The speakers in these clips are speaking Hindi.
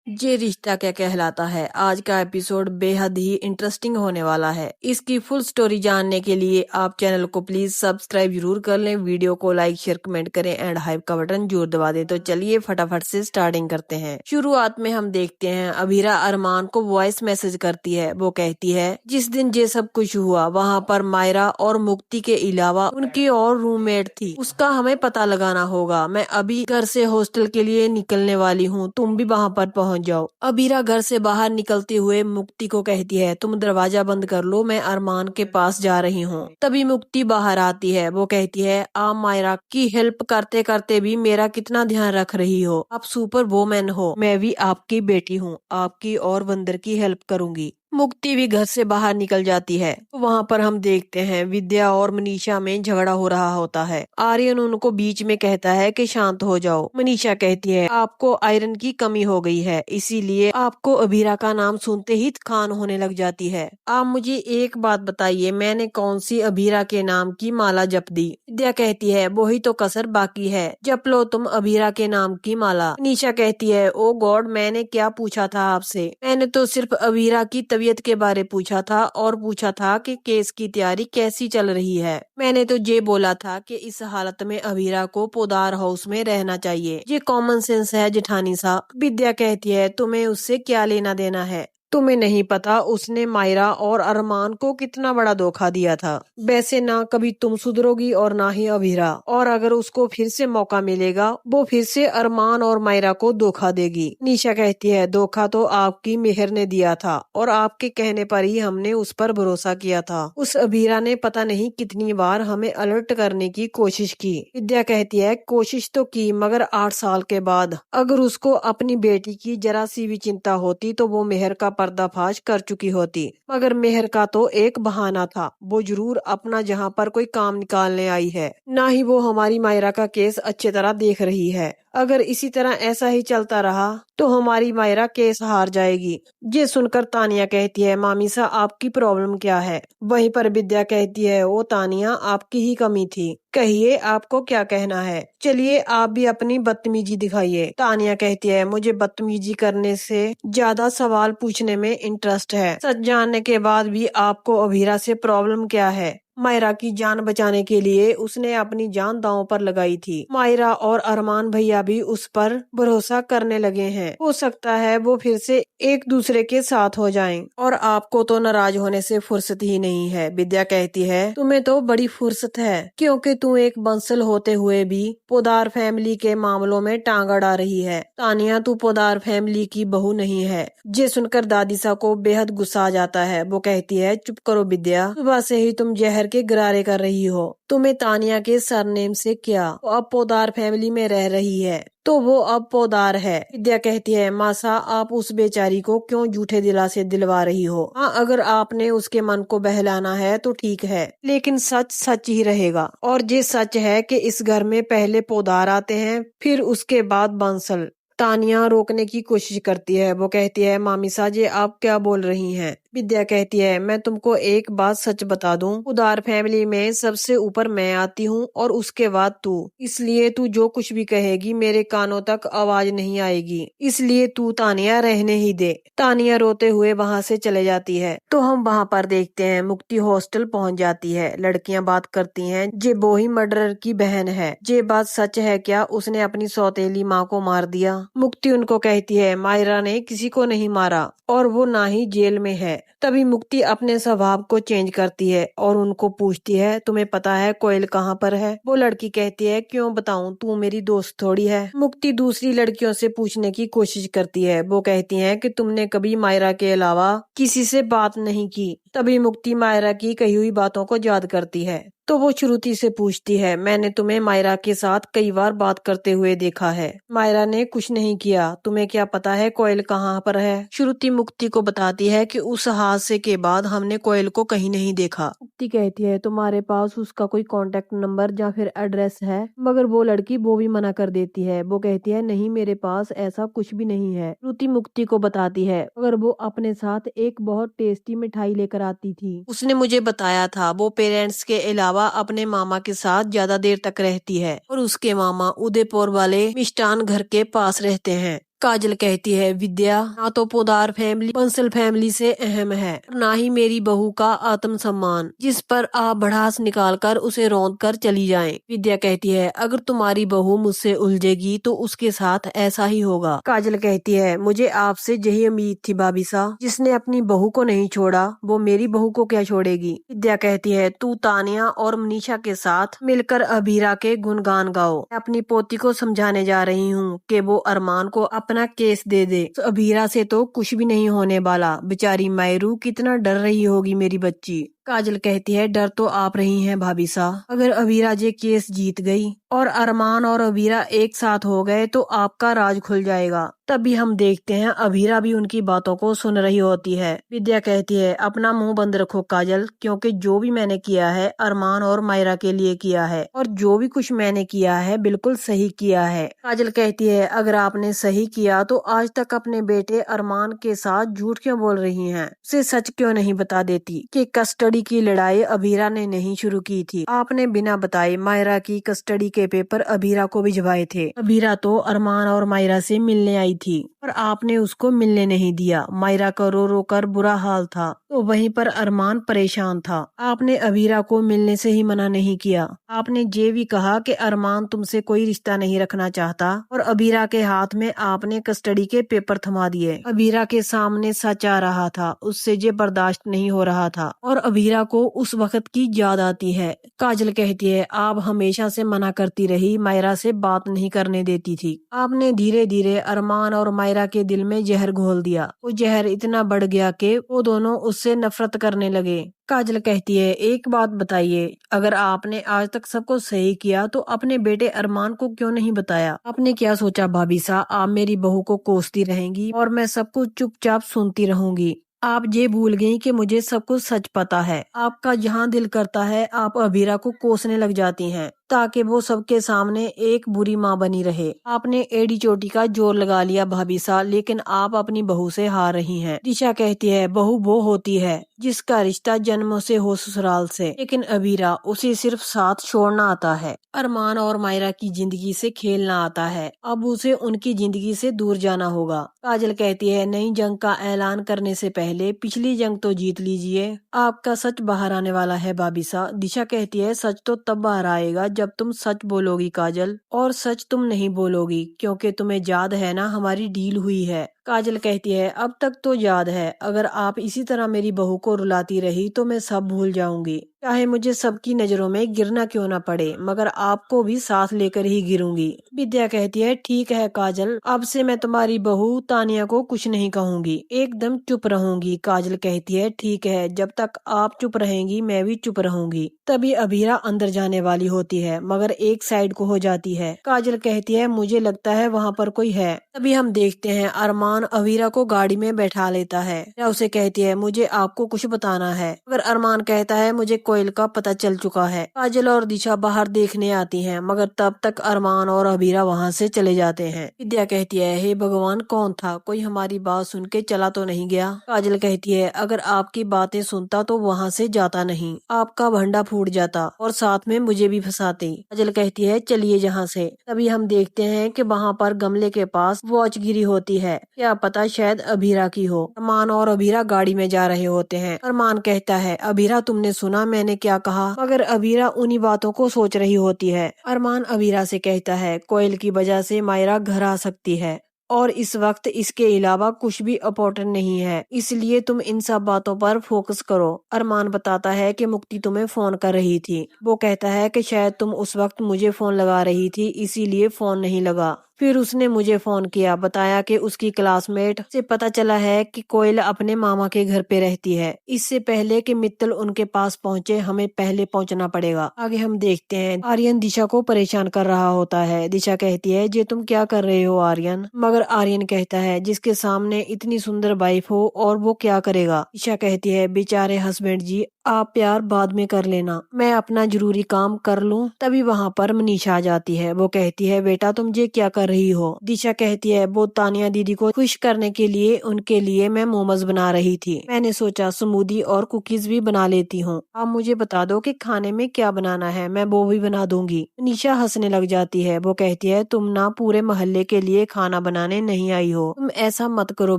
ये रिश्ता क्या कहलाता है। आज का एपिसोड बेहद ही इंटरेस्टिंग होने वाला है। इसकी फुल स्टोरी जानने के लिए आप चैनल को प्लीज सब्सक्राइब जरूर कर लें, वीडियो को लाइक शेयर कमेंट करें एंड हाइप का बटन जरूर दबा दें। तो चलिए फटाफट से स्टार्टिंग करते हैं। शुरुआत में हम देखते हैं अभीरा अरमान को वॉइस मैसेज करती है। वो कहती है जिस दिन ये सब कुछ हुआ वहाँ पर मायरा और मुक्ति के अलावा उनकी और रूममेट थी, उसका हमें पता लगाना होगा। मैं अभी घर से हॉस्टल के लिए निकलने वाली हूँ, तुम भी वहाँ पर पहुँच जाओ। अबीरा घर से बाहर निकलते हुए मुक्ति को कहती है तुम दरवाजा बंद कर लो, मैं अरमान के पास जा रही हूँ। तभी मुक्ति बाहर आती है। वो कहती है आप मायरा की हेल्प करते करते भी मेरा कितना ध्यान रख रही हो। आप सुपर वुमेन हो, मैं भी आपकी बेटी हूँ, आपकी और बंदर की हेल्प करूंगी। मुक्ति भी घर से बाहर निकल जाती है। वहाँ पर हम देखते हैं विद्या और मनीषा में झगड़ा हो रहा होता है। आर्यन उनको बीच में कहता है कि शांत हो जाओ। मनीषा कहती है आपको आयरन की कमी हो गई है, इसीलिए आपको अभीरा का नाम सुनते ही थकान होने लग जाती है। आप मुझे एक बात बताइए, मैंने कौन सी अभीरा के नाम की माला जप दी। विद्या कहती है वही तो कसर बाकी है, जप लो तुम अभीरा के नाम की माला। मनीषा कहती है ओ गॉड, मैंने क्या पूछा था आपसे, मैंने तो सिर्फ अभीरा की तबीयत के बारे पूछा था और पूछा था कि केस की तैयारी कैसी चल रही है। मैंने तो ये बोला था कि इस हालत में अभीरा को पोदार हाउस में रहना चाहिए। ये कॉमन सेंस है जेठानी साहब। विद्या कहती है तुम्हें उससे क्या लेना देना है, तुम्हें नहीं पता उसने मायरा और अरमान को कितना बड़ा धोखा दिया था। वैसे ना कभी तुम सुधरोगी और ना ही अभीरा, और अगर उसको फिर से मौका मिलेगा वो फिर से अरमान और मायरा को धोखा देगी। निशा कहती है धोखा तो आपकी मेहर ने दिया था और आपके कहने पर ही हमने उस पर भरोसा किया था। उस अभीरा ने पता नहीं कितनी बार हमें अलर्ट करने की कोशिश की। विद्या कहती है कोशिश तो की, मगर 8 साल के बाद अगर उसको अपनी बेटी की जरा सी भी चिंता होती तो वो मेहर का पर्दाफाश कर चुकी होती। मगर मेहर का तो एक बहाना था, वो जरूर अपना जहाँ पर कोई काम निकालने आई है, ना ही वो हमारी मायरा का केस अच्छी तरह देख रही है। अगर इसी तरह ऐसा ही चलता रहा तो हमारी मायरा केस हार जाएगी। ये सुनकर तानिया कहती है मामी सा आपकी प्रॉब्लम क्या है। वहीं पर विद्या कहती है ओ तानिया आपकी ही कमी थी, कहिए आपको क्या कहना है, चलिए आप भी अपनी बदतमीजी दिखाइए। तानिया कहती है मुझे बदतमीजी करने से ज्यादा सवाल पूछने में इंटरेस्ट है। सच जानने के बाद भी आपको अभीरा से प्रॉब्लम क्या है। मायरा की जान बचाने के लिए उसने अपनी जान दांव पर लगाई थी। मायरा और अरमान भैया भी उस पर भरोसा करने लगे हैं। हो सकता है वो फिर से एक दूसरे के साथ हो जाएं, और आपको तो नाराज होने से फुर्सत ही नहीं है। विद्या कहती है तुम्हें तो बड़ी फुर्सत है, क्योंकि तू एक बंसल होते हुए भी पोदार फैमिली के मामलों में टांग अड़ा रही है। तानिया तू पोदार फैमिली की बहू नहीं है। ये सुनकर दादीसा को बेहद गुस्सा आ जाता है। वो कहती है चुप करो विद्या, सुबह से ही तुम जहर के गरारे कर रही हो। तुम्हें तानिया के सरनेम से क्या, वो अब पोदार फैमिली में रह रही है तो वो अब पोदार है। विद्या कहती है मासा आप उस बेचारी को क्यों झूठे दिलासे दिलवा रही हो। हाँ अगर आपने उसके मन को बहलाना है तो ठीक है, लेकिन सच सच ही रहेगा। और ये सच है कि इस घर में पहले पोदार आते हैं फिर उसके बाद बंसल। तानिया रोकने की कोशिश करती है। वो कहती है मामी साजे आप क्या बोल रही हैं। विद्या कहती है मैं तुमको एक बात सच बता दूं, उदार फैमिली में सबसे ऊपर मैं आती हूँ और उसके बाद तू, इसलिए तू जो कुछ भी कहेगी मेरे कानों तक आवाज नहीं आएगी, इसलिए तू तानिया रहने ही दे। तानिया रोते हुए वहाँ से चले जाती है। तो हम वहाँ पर देखते हैं मुक्ति हॉस्टल पहुँच जाती है। लड़कियां बात करती हैं जे वो ही मर्डरर की बहन है, ये बात सच है क्या, उसने अपनी सौतेली माँ को मार दिया। मुक्ति उनको कहती है मायरा ने किसी को नहीं मारा और वो ना ही जेल में है। तभी मुक्ति अपने स्वभाव को चेंज करती है और उनको पूछती है तुम्हें पता है कोयल कहाँ पर है। वो लड़की कहती है क्यों बताऊं, तू मेरी दोस्त थोड़ी है। मुक्ति दूसरी लड़कियों से पूछने की कोशिश करती है। वो कहती है कि तुमने कभी मायरा के अलावा किसी से बात नहीं की। तभी मुक्ति मायरा की कही हुई बातों को याद करती है तो वो श्रुति से पूछती है मैंने तुम्हें मायरा के साथ कई बार बात करते हुए देखा है, मायरा ने कुछ नहीं किया, तुम्हें क्या पता है कोयल कहाँ पर है। श्रुति मुक्ति को बताती है कि उस हादसे के बाद हमने कोयल को कहीं नहीं देखा। मुक्ति कहती है तुम्हारे पास उसका कोई कांटेक्ट नंबर या फिर एड्रेस है, मगर वो लड़की वो भी मना कर देती है। वो कहती है नहीं मेरे पास ऐसा कुछ भी नहीं है। श्रुति मुक्ति को बताती है मगर वो अपने साथ एक बहुत टेस्टी मिठाई लेकर आती थी, उसने मुझे बताया था वो पेरेंट्स के अलावा अपने मामा के साथ ज्यादा देर तक रहती है और उसके मामा उदयपुर वाले मिष्ठान घर के पास रहते हैं। काजल कहती है विद्या ना तो पोदार फैमिली बंसल फैमिली से अहम है, ना ही मेरी बहू का आत्मसम्मान जिस पर आप भड़ास निकाल कर उसे रौंद कर चली जाएं। विद्या कहती है अगर तुम्हारी बहू मुझसे उलझेगी तो उसके साथ ऐसा ही होगा। काजल कहती है मुझे आपसे यही उम्मीद थी भाभी साहब, जिसने अपनी बहू को नहीं छोड़ा वो मेरी बहू को क्या छोड़ेगी। विद्या कहती है तू तानिया और मनीषा के साथ मिलकर अभीरा के गुणगान गाओ। मैं अपनी पोती को समझाने जा रही हूँ कि वो अरमान को अपना केस दे दे। तो अभीरा से तो कुछ भी नहीं होने वाला। बेचारी मायरू कितना डर रही होगी मेरी बच्ची। काजल कहती है डर तो आप रही हैं भाभी साहब, अगर अभीरा ये केस जीत गई और अरमान और अभीरा एक साथ हो गए तो आपका राज खुल जाएगा। तभी हम देखते हैं अभीरा भी उनकी बातों को सुन रही होती है। विद्या कहती है अपना मुंह बंद रखो काजल, क्योंकि जो भी मैंने किया है अरमान और मायरा के लिए किया है और जो भी कुछ मैंने किया है बिल्कुल सही किया है। काजल कहती है अगर आपने सही किया तो आज तक अपने बेटे अरमान के साथ झूठ क्यों बोल रही हैं? उसे सच क्यों नहीं बता देती कि कस्टडी की लड़ाई अभीरा ने नहीं शुरू की थी? आपने बिना बताए मायरा की कस्टडी के पेपर अभीरा को भिजवाए थे। अभीरा तो अरमान और मायरा से मिलने आई थी और आपने उसको मिलने नहीं दिया। मायरा का रो रो कर बुरा हाल था तो वहीं पर अरमान परेशान था। आपने अभीरा को मिलने से ही मना नहीं किया। आपने ये भी कहा कि अरमान तुमसे कोई रिश्ता नहीं रखना चाहता और अभीरा के हाथ में आपने कस्टडी के पेपर थमा दिए। अभीरा के सामने सच आ रहा था, उससे ये बर्दाश्त नहीं हो रहा था और अभीरा को उस वक्त की याद आती है। काजल कहती है आप हमेशा से मना करती रही, मायरा से बात नहीं करने देती थी। आपने धीरे धीरे अरमान और मायरा के दिल में जहर घोल दिया। वो जहर इतना बढ़ गया कि वो दोनों उससे नफरत करने लगे। काजल कहती है एक बात बताइए, अगर आपने आज तक सबको सही किया तो अपने बेटे अरमान को क्यों नहीं बताया? आपने क्या सोचा भाभी साहब आप मेरी बहू को कोसती रहेंगी और मैं सब कुछ चुपचाप सुनती रहूंगी? आप ये भूल गई कि मुझे सब कुछ सच पता है। आपका जहाँ दिल करता है आप अभीरा को कोसने लग जाती हैं ताकि वो सबके सामने एक बुरी माँ बनी रहे। आपने एड़ी चोटी का जोर लगा लिया भाभी साहब, लेकिन आप अपनी बहू से हार रही हैं। दिशा कहती है बहू वो होती है जिसका रिश्ता जन्मों से हो ससुराल से, लेकिन अभीरा उसे सिर्फ साथ छोड़ना आता है। अरमान और मायरा की जिंदगी से खेलना आता है। अब उसे उनकी जिंदगी से दूर जाना होगा। काजल कहती है नई जंग का ऐलान करने से पहले पिछली जंग तो जीत लीजिए। आपका सच बाहर आने वाला है भाभी साहब। दिशा कहती है सच तो तब बाहर आएगा जब तुम सच बोलोगी काजल, और सच तुम नहीं बोलोगी क्योंकि तुम्हें याद है ना हमारी डील हुई है। काजल कहती है अब तक तो याद है, अगर आप इसी तरह मेरी बहू को रुलाती रही तो मैं सब भूल जाऊंगी, चाहे मुझे सबकी नजरों में गिरना क्यों ना पड़े, मगर आपको भी साथ लेकर ही गिरूंगी। विद्या कहती है ठीक है काजल, अब से मैं तुम्हारी बहू तानिया को कुछ नहीं कहूंगी, एकदम चुप रहूंगी। काजल कहती है ठीक है, जब तक आप चुप रहेंगी मैं भी चुप रहूंगी। तभी अभीरा अंदर जाने वाली होती है मगर एक साइड को हो जाती है। काजल कहती है मुझे लगता है वहाँ पर कोई है। तभी हम देखते हैं अरमान अभीरा को गाड़ी में बैठा लेता है या उसे कहती है मुझे आपको कुछ बताना है, मगर अरमान कहता है मुझे कोयल का पता चल चुका है। काजल और दिशा बाहर देखने आती हैं मगर तब तक अरमान और अभीरा वहाँ से चले जाते हैं। विद्या कहती है हे भगवान कौन था, कोई हमारी बात सुन के चला तो नहीं गया। काजल कहती है अगर आपकी बातें सुनता तो वहाँ से जाता नहीं, आपका भंडा फूट जाता और साथ में मुझे भी फंसाते। काजल कहती है चलिए यहाँ से। तभी हम देखते हैं कि वहाँ पर गमले के पास वॉच गिरी होती है, क्या पता शायद अभीरा की हो। अरमान और अभीरा गाड़ी में जा रहे होते हैं। अरमान कहता है अभीरा तुमने सुना मैंने क्या कहा, मगर अभीरा उन्हीं बातों को सोच रही होती है। अरमान अभीरा से कहता है कोयल की वजह से मायरा घर आ सकती है और इस वक्त इसके अलावा कुछ भी इम्पोर्टेंट नहीं है, इसलिए तुम इन सब बातों पर फोकस करो। अरमान बताता है कि मुक्ति तुम्हें फोन कर रही थी। वो कहता है कि शायद तुम उस वक्त मुझे फोन लगा रही थी इसीलिए फोन नहीं लगा। फिर उसने मुझे फोन किया, बताया कि उसकी क्लासमेट से पता चला है कि कोयल अपने मामा के घर पे रहती है। इससे पहले कि मित्तल उनके पास पहुंचे हमें पहले पहुंचना पड़ेगा। आगे हम देखते हैं आर्यन दिशा को परेशान कर रहा होता है। दिशा कहती है ये तुम क्या कर रहे हो आर्यन, मगर आर्यन कहता है जिसके सामने इतनी सुंदर वाइफ हो और वो क्या करेगा। दिशा कहती है बेचारे हस्बैंड जी आप प्यार बाद में कर लेना, मैं अपना जरूरी काम कर लूं। तभी वहाँ पर मनीषा आ जाती है। वो कहती है बेटा तुम ये क्या कर रही हो। दिशा कहती है वो तानिया दीदी को खुश करने के लिए उनके लिए मैं मोमोज बना रही थी। मैंने सोचा स्मूदी और कुकीज भी बना लेती हूँ। आप मुझे बता दो कि खाने में क्या बनाना है, मैं वो भी बना दूंगी। मनीषा हंसने लग जाती है। वो कहती है तुम ना पूरे मोहल्ले के लिए खाना बनाने नहीं आई हो। तुम ऐसा मत करो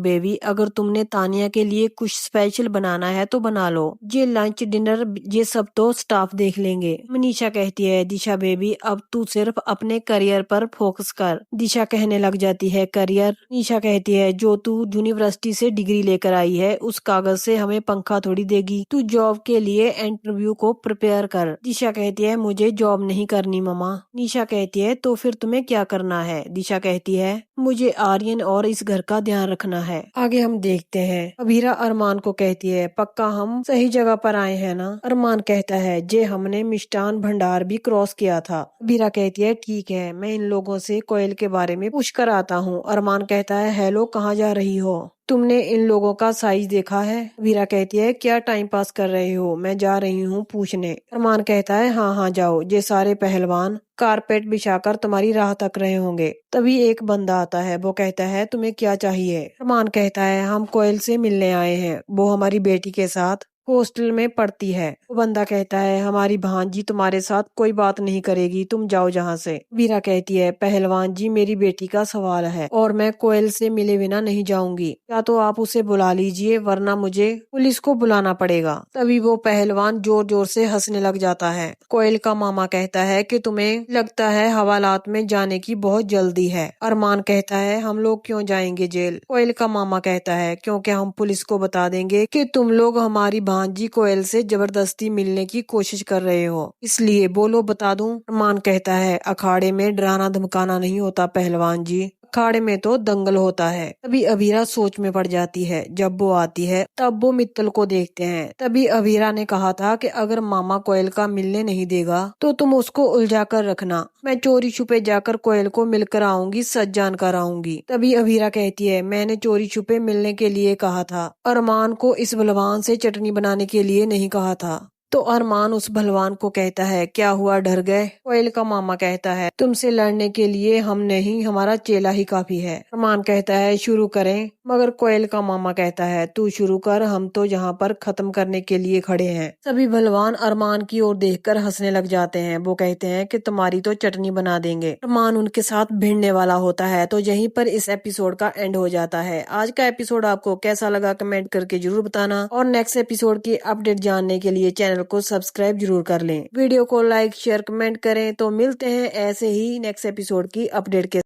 बेबी, अगर तुमने तानिया के लिए कुछ स्पेशल बनाना है तो बना लो। ये लंच डिनर ये सब तो स्टाफ देख लेंगे। मनीषा कहती है दिशा बेबी अब तू सिर्फ अपने करियर पर फोकस कर। दिशा कहने लग जाती है करियर। मनीषा कहती है जो तू यूनिवर्सिटी से डिग्री लेकर आई है उस कागज से हमें पंखा थोड़ी देगी। तू जॉब के लिए इंटरव्यू को प्रिपेयर कर। दिशा कहती है मुझे जॉब नहीं करनी मम्मा। निशा कहती है तो फिर तुम्हें क्या करना है। दिशा कहती है मुझे आर्यन और इस घर का ध्यान रखना है। आगे हम देखते हैं अभीरा अरमान को कहती है पक्का हम सही जगह पर आए हैं ना। अरमान कहता है जे हमने मिष्ठान भंडार भी क्रॉस किया था। अभीरा कहती है ठीक है, मैं इन लोगों से कोयल के बारे में पूछ कर आता हूँ। अरमान कहता है हेलो कहाँ जा रही हो, तुमने इन लोगों का साइज देखा है। वीरा कहती है क्या टाइम पास कर रहे हो, मैं जा रही हूँ पूछने। अरमान कहता है हाँ हाँ जाओ, ये सारे पहलवान कारपेट बिछाकर तुम्हारी राह तक रहे होंगे। तभी एक बंदा आता है। वो कहता है तुम्हें क्या चाहिए। अरमान कहता है हम कोयल से मिलने आए हैं, वो हमारी बेटी के साथ हॉस्टल में पढ़ती है। वो बंदा कहता है हमारी भांजी तुम्हारे साथ कोई बात नहीं करेगी, तुम जाओ जहाँ से। वीरा कहती है पहलवान जी मेरी बेटी का सवाल है और मैं कोयल से मिले बिना नहीं जाऊंगी, या तो आप उसे बुला लीजिए वरना मुझे पुलिस को बुलाना पड़ेगा। तभी वो पहलवान जोर जोर से हंसने लग जाता है। कोयल का मामा कहता है कि तुम्हें लगता है हवालात में जाने की बहुत जल्दी है। अरमान कहता है हम लोग क्यों जाएंगे जेल। कोयल का मामा कहता है क्योंकि हम पुलिस को बता देंगे कि तुम लोग हमारी भांजी कोयल से जबरदस्ती मिलने की कोशिश कर रहे हो, इसलिए बोलो बता दूं। अरमान कहता है अखाड़े में डराना धमकाना नहीं होता पहलवान जी, अखाड़े में तो दंगल होता है। तभी अभीरा सोच में पड़ जाती है। जब वो आती है तब वो मित्तल को देखते हैं। तभी अभीरा ने कहा था कि अगर मामा कोयल का मिलने नहीं देगा तो तुम उसको उलझा कर रखना, मैं चोरी छुपे जाकर कोयल को मिलकर आऊंगी, सच जान कर आऊंगी। तभी अभीरा कहती है मैंने चोरी छुपे मिलने के लिए कहा था, अरमान को इस बलवान से चटनी बनाने के लिए नहीं कहा था। तो अरमान उस भलवान को कहता है क्या हुआ डर गए। कोयल का मामा कहता है तुमसे लड़ने के लिए हम नहीं, हमारा चेला ही काफी है। अरमान कहता है शुरू करें, मगर कोयल का मामा कहता है तू शुरू कर, हम तो यहाँ पर खत्म करने के लिए खड़े हैं। सभी भलवान अरमान की ओर देखकर हंसने लग जाते हैं। वो कहते हैं कि तुम्हारी तो चटनी बना देंगे। अरमान उनके साथ भिड़ने वाला होता है। तो यहीं पर इस एपिसोड का एंड हो जाता है। आज का एपिसोड आपको कैसा लगा कमेंट करके जरूर बताना और नेक्स्ट एपिसोड की अपडेट जानने के लिए चैनल को सब्सक्राइब जरूर कर लें। वीडियो को लाइक शेयर कमेंट करें। तो मिलते हैं ऐसे ही नेक्स्ट एपिसोड की अपडेट के